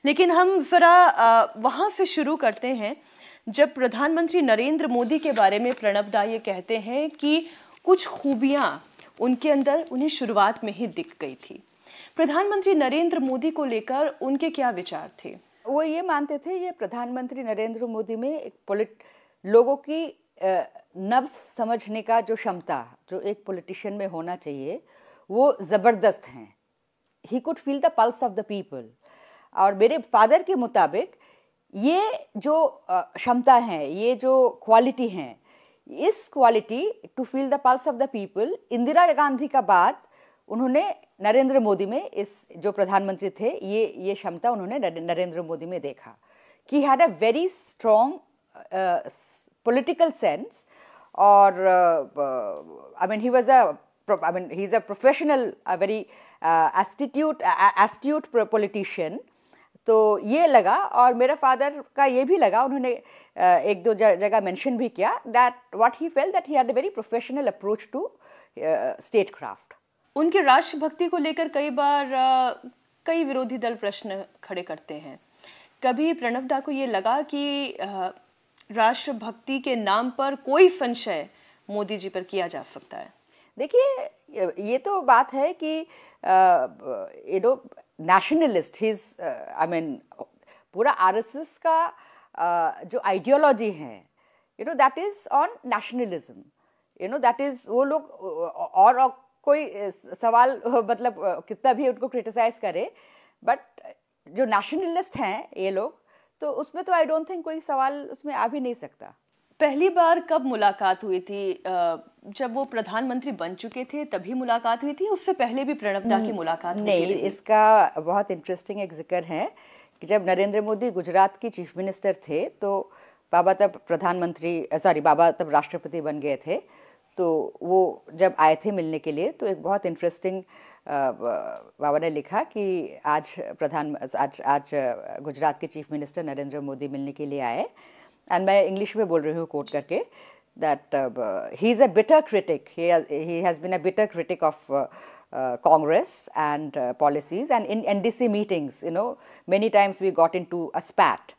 लेकिन हम ज़रा वहाँ से शुरू करते हैं जब प्रधानमंत्री नरेंद्र मोदी के बारे में प्रणब दा ये कहते हैं कि कुछ खूबियाँ उनके अंदर उन्हें शुरुआत में ही दिख गई थी। प्रधानमंत्री नरेंद्र मोदी को लेकर उनके क्या विचार थे? वो ये मानते थे ये प्रधानमंत्री नरेंद्र मोदी में एक लोगों की नब्ज समझने का जो क्षमता जो एक पॉलिटिशियन में होना चाहिए वो ज़बरदस्त हैं। He could feel the pulse of the people. और मेरे फादर के मुताबिक ये जो क्षमता है, ये जो क्वालिटी हैं, इस quality to feel the pulse of the people Indira Gandhi का बाद उन्होंने नरेंद्र मोदी में, इस जो प्रधानमंत्री थे, ये क्षमता उन्होंने नरेंद्र मोदी में देखा कि had a very strong political sense, or I mean he was he's a professional, a very astute politician. तो ये लगा, और मेरा फादर का ये भी लगा, उन्होंने एक दो जगह मेंशन भी किया that what he felt that he had a very professional approach to statecraft. उनके राष्ट्रभक्ति को लेकर कई बार कई विरोधी दल प्रश्न खड़े करते हैं। कभी प्रणब दा को ये लगा कि राष्ट्रभक्ति के नाम पर कोई संशय मोदी जी पर किया जा सकता है? देखिए, ये तो बात है कि नेशनलिस्ट, हिज आई मीन पूरा आरएसएस का जो आइडियोलॉजी है, that is on nationalism, that is, वो लोग और कोई सवाल मतलब कितना भी उनको क्रिटिसाइज करे, बट जो नेशनलिस्ट हैं ये लोग, तो उसमें तो आई डोंट थिंक कोई सवाल उसमें आ भी नहीं सकता। पहली बार कब मुलाकात हुई थी? जब वो प्रधानमंत्री बन चुके थे तभी मुलाकात हुई थी? उससे पहले भी प्रणब दा की मुलाकात हुई थी? नहीं, इसका बहुत इंटरेस्टिंग एक जिक्र है कि जब नरेंद्र मोदी गुजरात की चीफ मिनिस्टर थे तो बाबा तब राष्ट्रपति बन गए थे। तो वो जब आए थे मिलने के लिए, तो एक बहुत इंटरेस्टिंग बाबा ने लिखा कि आज गुजरात के चीफ मिनिस्टर नरेंद्र मोदी मिलने के लिए आए, एंड मैं इंग्लिश में बोल रही हूँ कोट करके, that he is a bitter critic, he has been a bitter critic of Congress and policies, and in NDC meetings, many times we got into a spat,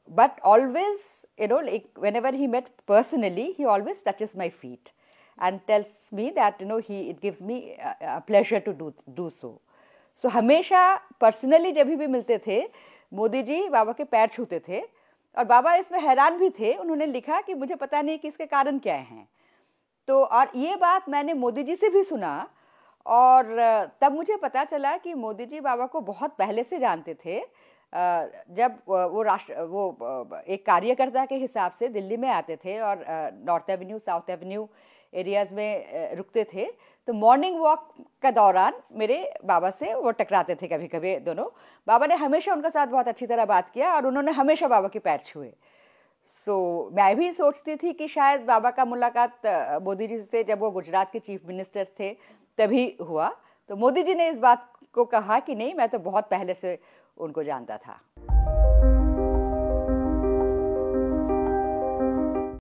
but always, like whenever he met personally, he always touches my feet and tells me that it gives me a pleasure to do so. So हमेशा personally जब भी मिलते थे मोदी जी बाबा के पैर छूते थे, और बाबा इसमें हैरान भी थे। उन्होंने लिखा कि मुझे पता नहीं कि इसके कारण क्या हैं। तो और ये बात मैंने मोदी जी से भी सुना, और तब मुझे पता चला कि मोदी जी बाबा को बहुत पहले से जानते थे। जब वो एक कार्यकर्ता के हिसाब से दिल्ली में आते थे और north Avenue, south Avenue areas में रुकते थे, तो मॉर्निंग वॉक का दौरान मेरे बाबा से वो टकराते थे कभी कभी दोनों। बाबा ने हमेशा उनके साथ बहुत अच्छी तरह बात किया, और उन्होंने हमेशा बाबा के पैर छुए। सो मैं भी सोचती थी कि शायद बाबा का मुलाकात मोदी जी से जब वो गुजरात के चीफ मिनिस्टर थे तभी हुआ। तो मोदी जी ने इस बात को कहा कि नहीं, मैं तो बहुत पहले से उनको जानता था।